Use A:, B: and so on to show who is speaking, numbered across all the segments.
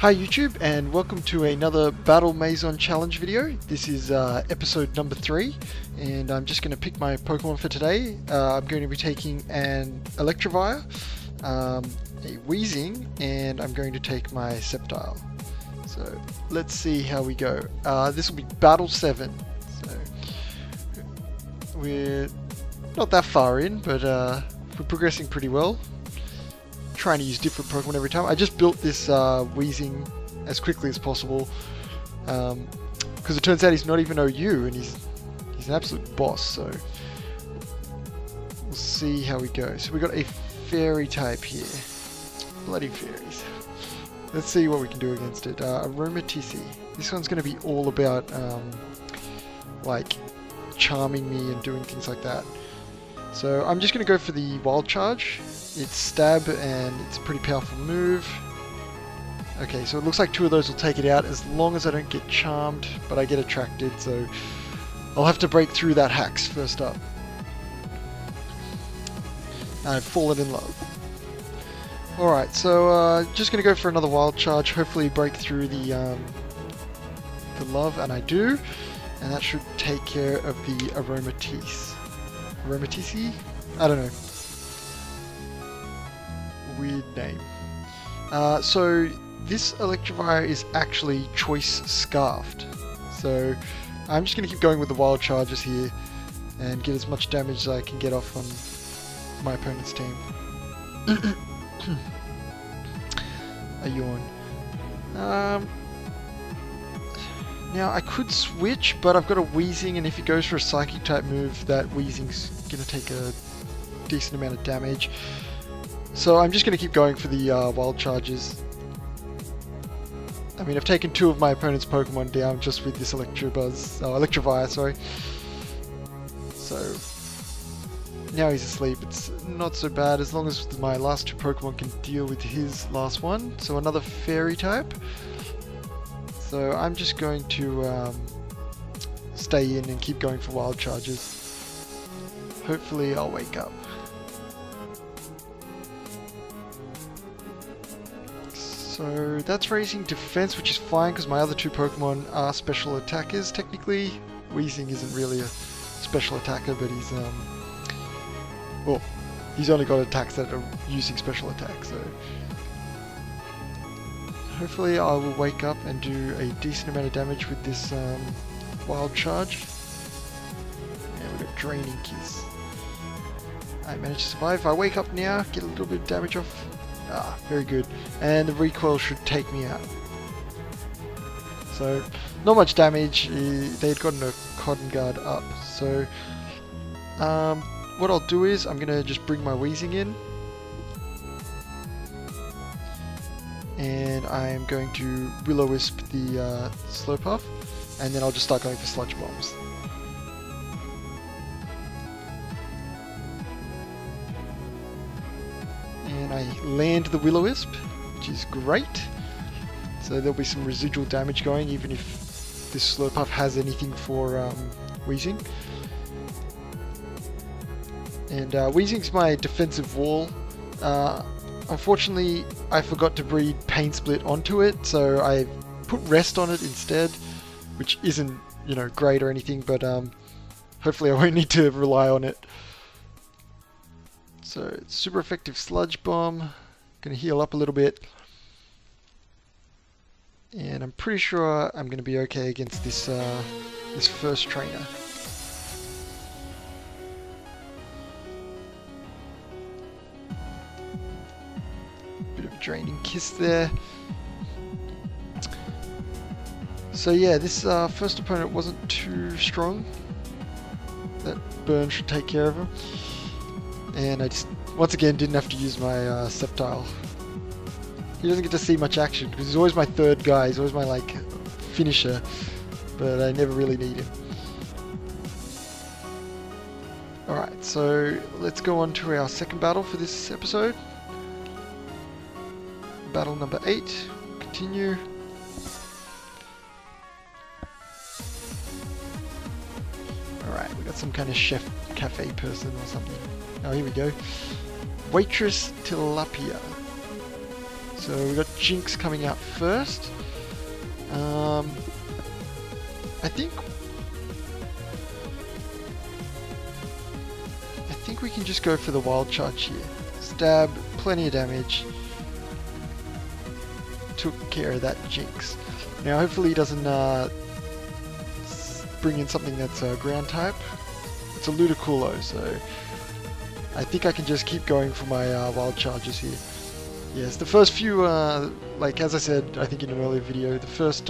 A: Hi YouTube, and welcome to another Battle Maison challenge video. This is episode number 3, and I'm just going to pick my Pokemon for today. I'm going to be taking an Electivire, a Weezing, and I'm going to take my Sceptile. So let's see how we go. This will be Battle 7, so we're not that far in, but we're progressing pretty well. Trying to use different Pokemon every time. I just built this Weezing as quickly as possible because it turns out he's not even OU and he's an absolute boss, so we'll see how we go. So we got a fairy type here. Bloody fairies. Let's see what we can do against it. Aromatisse. This one's going to be all about like charming me and doing things like that. So I'm just going to go for the Wild Charge. It's Stab and it's a pretty powerful move. Okay, so it looks like 2 of those will take it out as long as I don't get charmed, but I get attracted, so I'll have to break through that Hax first up. I've fallen in love. Alright, so just going to go for another Wild Charge, hopefully break through the love, and I do, and that should take care of the Aromatisse. Aromatisse? I don't know. Weird name. So this Electivire is actually Choice Scarfed. So I'm just going to keep going with the Wild Charges here and get as much damage as I can get off on my opponent's team. A yawn. Now I could switch, but I've got a Weezing, and if he goes for a Psychic type move, that Weezing's going to take a decent amount of damage. So I'm just going to keep going for the Wild Charges. I mean, I've taken 2 of my opponent's Pokemon down just with this Electivire, sorry. So now he's asleep. It's not so bad as long as my last 2 Pokemon can deal with his last one. So another Fairy type. So I'm just going to stay in and keep going for Wild Charges. Hopefully I'll wake up. So that's raising defense, which is fine because my other 2 Pokemon are special attackers. Technically, Weezing isn't really a special attacker, but he's well, he's only got attacks that are using special attacks. So hopefully I will wake up and do a decent amount of damage with this Wild Charge. And we've got Draining Kiss. I managed to survive. If I wake up now, get a little bit of damage off. Ah, very good. And the recoil should take me out. So, not much damage. They had gotten a Cotton Guard up. So, what I'll do is, I'm going to just bring my Weezing in. And I am going to Will-O-Wisp the Slowpuff. And then I'll just start going for Sludge Bombs. And I land the Will-O-Wisp, which is great. So there'll be some residual damage going, even if this Slowpuff has anything for Weezing. And Weezing's my defensive wall. Unfortunately, I forgot to breed Pain Split onto it, so I put Rest on it instead, which isn't, you know, great or anything, but hopefully I won't need to rely on it. So, super effective Sludge Bomb. Gonna heal up a little bit. And I'm pretty sure I'm gonna be okay against this this first trainer. Bit of a Draining Kiss there. So yeah, this first opponent wasn't too strong. That burn should take care of him. And I just, once again, didn't have to use my Sceptile. He doesn't get to see much action, because he's always my 3rd guy, he's always my, like, finisher, but I never really need him. Alright, so let's go on to our second battle for this episode. Battle number 8, continue. Alright, we got some kind of chef cafe person or something. Oh, here we go. Waitress Tilapia. So we've got Jinx coming out first. I think we can just go for the wild charge here. Stab, plenty of damage. Took care of that Jinx. Now hopefully he doesn't bring in something that's ground type. It's a Ludicolo, so I think I can just keep going for my wild charges here. Yes, the first few, like as I said, I think in an earlier video, the first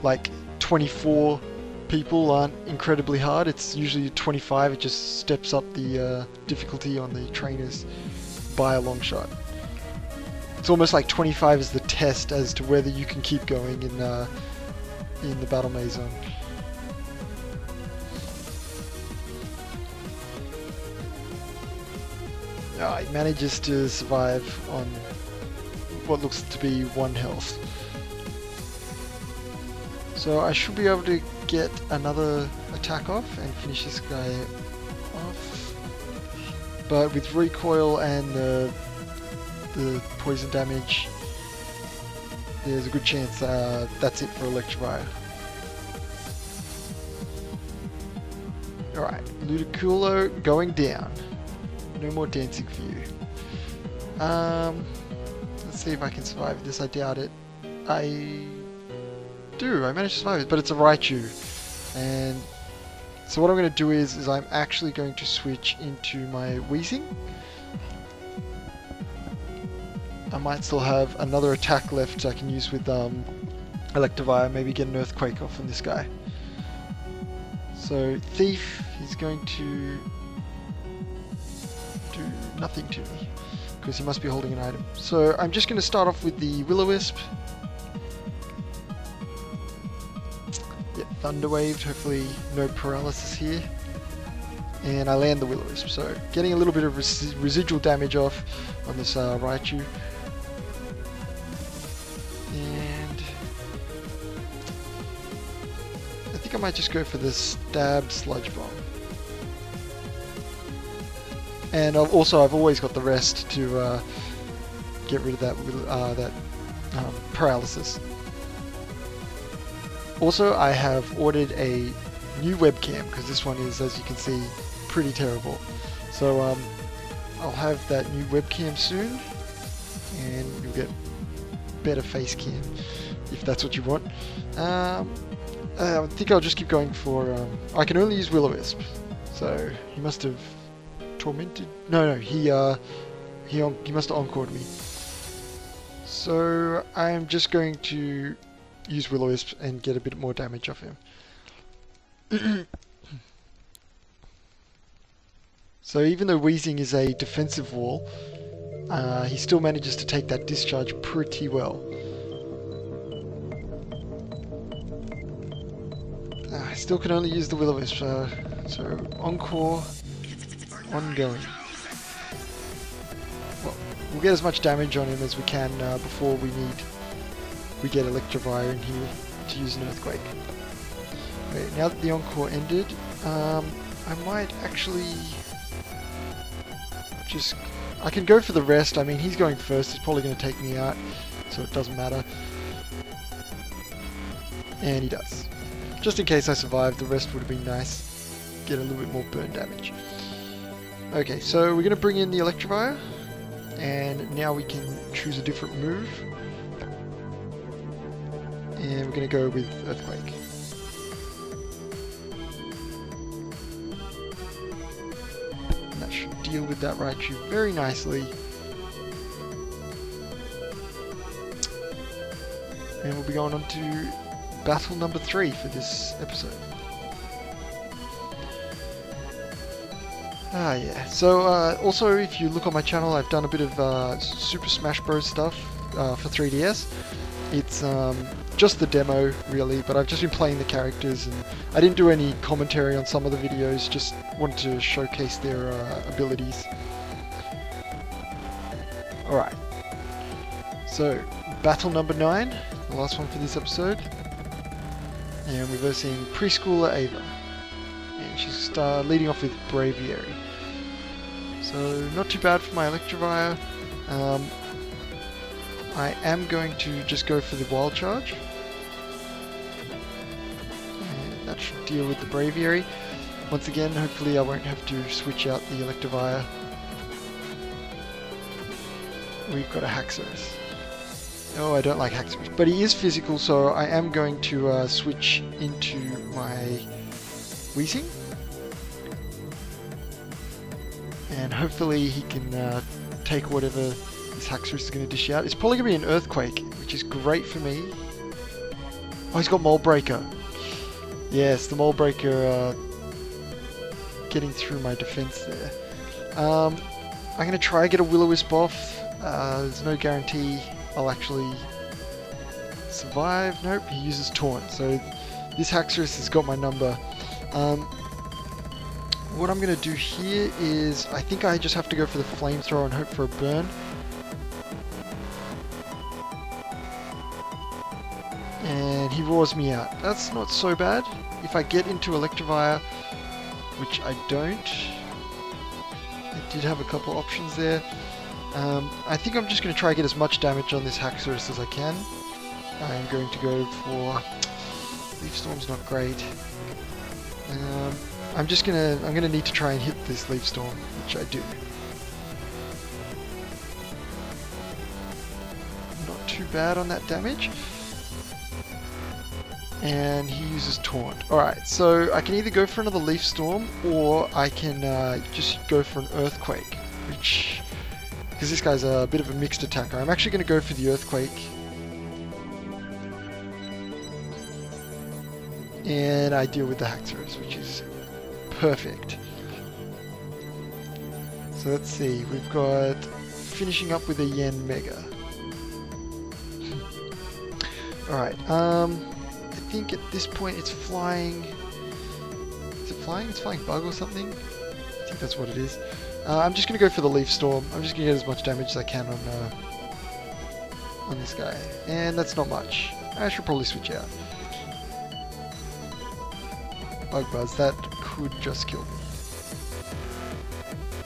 A: like 24 people aren't incredibly hard. It's usually 25. It just steps up the difficulty on the trainers by a long shot. It's almost like 25 is the test as to whether you can keep going in the Battle Maison. He manages to survive on what looks to be 1 health. So I should be able to get another attack off and finish this guy off. But with recoil and the poison damage, there's a good chance that's it for Electivire. Alright, Ludicolo going down. No more dancing for you. Let's see if I can survive this. I doubt it. I managed to survive it, but it's a Raichu. And so what I'm going to do is I'm actually going to switch into my Weezing. I might still have another attack left I can use with Electivire, maybe get an Earthquake off on this guy. So Thief, he's going to do nothing to me because he must be holding an item. So I'm just going to start off with the Will-O-Wisp. Yep, Thunder Waved, hopefully no paralysis here. And I land the Will-O-Wisp, so getting a little bit of residual damage off on this Raichu. And I think I might just go for the Stab Sludge Bomb. And I've always got the rest to get rid of that paralysis. Also, I have ordered a new webcam because this one is, as you can see, pretty terrible. So I'll have that new webcam soon, and you'll get better face cam if that's what you want. I think I'll just keep going for. I can only use Will-O-Wisp, so he must have tormented. No, he must have encored me. So I'm just going to use Will-O-Wisp and get a bit more damage off him. So even though Weezing is a defensive wall, he still manages to take that discharge pretty well. I still can only use the Will-O-Wisp, so Encore, ongoing. Well, we'll get as much damage on him as we can before we get Electivire in here to use an Earthquake. Okay, now that the Encore ended, I might actually I can go for the rest. I mean, he's going first, he's probably going to take me out, so it doesn't matter. And he does. Just in case I survive, the rest would have been nice. Get a little bit more burn damage. Okay, so we're going to bring in the Electivire, and now we can choose a different move. And we're going to go with Earthquake. And that should deal with that Raichu very nicely. And we'll be going on to battle number 3 for this episode. Yeah. So also, if you look on my channel, I've done a bit of Super Smash Bros. Stuff for 3DS. It's just the demo, really, but I've just been playing the characters, and I didn't do any commentary on some of the videos, just wanted to showcase their abilities. Alright. So, battle number 9, the last one for this episode. And we're versing Preschooler Ava. And she's leading off with Braviary. So, not too bad for my Electivire. I am going to just go for the wild charge. And that should deal with the Braviary. Once again, hopefully I won't have to switch out the Electivire. We've got a Haxorus. Oh, I don't like Haxorus. But he is physical, so I am going to switch into my Weezing. And hopefully he can take whatever this Haxorus is going to dish out. It's probably going to be an Earthquake, which is great for me. Oh, he's got Mold Breaker. Yes, the Mold Breaker getting through my defense there. I'm going to try and get a Will-O-Wisp off. There's no guarantee I'll actually survive. Nope, he uses Taunt. So this Haxorus has got my number. What I'm going to do here is, I think I just have to go for the Flamethrower and hope for a burn. And he roars me out. That's not so bad. If I get into Electivire, which I don't, I did have a couple options there. I think I'm just going to try and get as much damage on this Haxorus as I can. I'm going to go for... Leaf Storm's not great. I'm gonna need to try and hit this Leaf Storm, which I do. Not too bad on that damage. And he uses Taunt. Alright, so I can either go for another Leaf Storm, or I can just go for an Earthquake, which... because this guy's a bit of a mixed attacker. I'm actually going to go for the Earthquake. And I deal with the Haxorus, which is perfect. So let's see, we've got finishing up with a Yanmega. Alright, I think at this point it's flying... Is it flying? It's flying Bug or something? I think that's what it is. I'm just going to go for the Leaf Storm. I'm just going to get as much damage as I can on this guy. And that's not much. I should probably switch out. Bug Buzz, that could just kill me.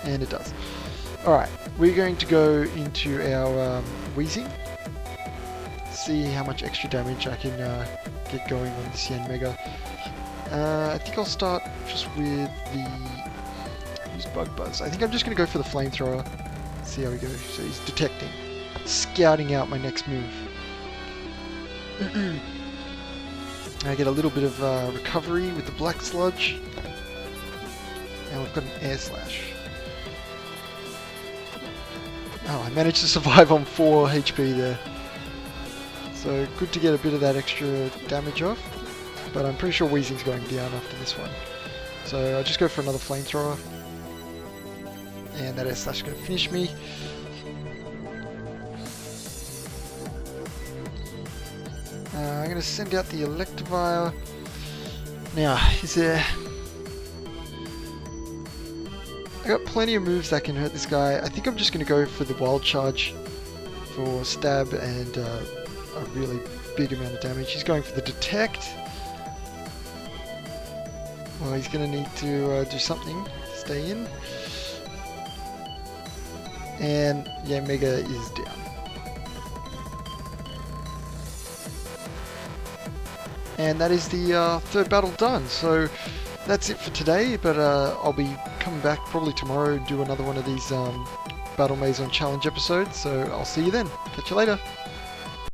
A: And it does. Alright, we're going to go into our Weezing. See how much extra damage I can get going on this Yanmega. I think I'll start just with the... use Bug Buzz. I think I'm just going to go for the Flamethrower. See how we go. So he's detecting. Scouting out my next move. I get a little bit of recovery with the Black Sludge. And we've got an Air Slash. Oh, I managed to survive on 4 HP there. So good to get a bit of that extra damage off. But I'm pretty sure Weezing's going down after this one. So I'll just go for another Flamethrower. And that Air Slash is going to finish me. I'm going to send out the Electivire. Now, is there... I got plenty of moves that can hurt this guy. I think I'm just going to go for the Wild Charge for stab and a really big amount of damage. He's going for the Detect. Well, he's going to need to do something to stay in. And Yanmega is down. And that is the third battle done. So that's it for today, but I'll be coming back probably tomorrow and do another one of these Battle Maison challenge episodes. So I'll see you then. Catch you later.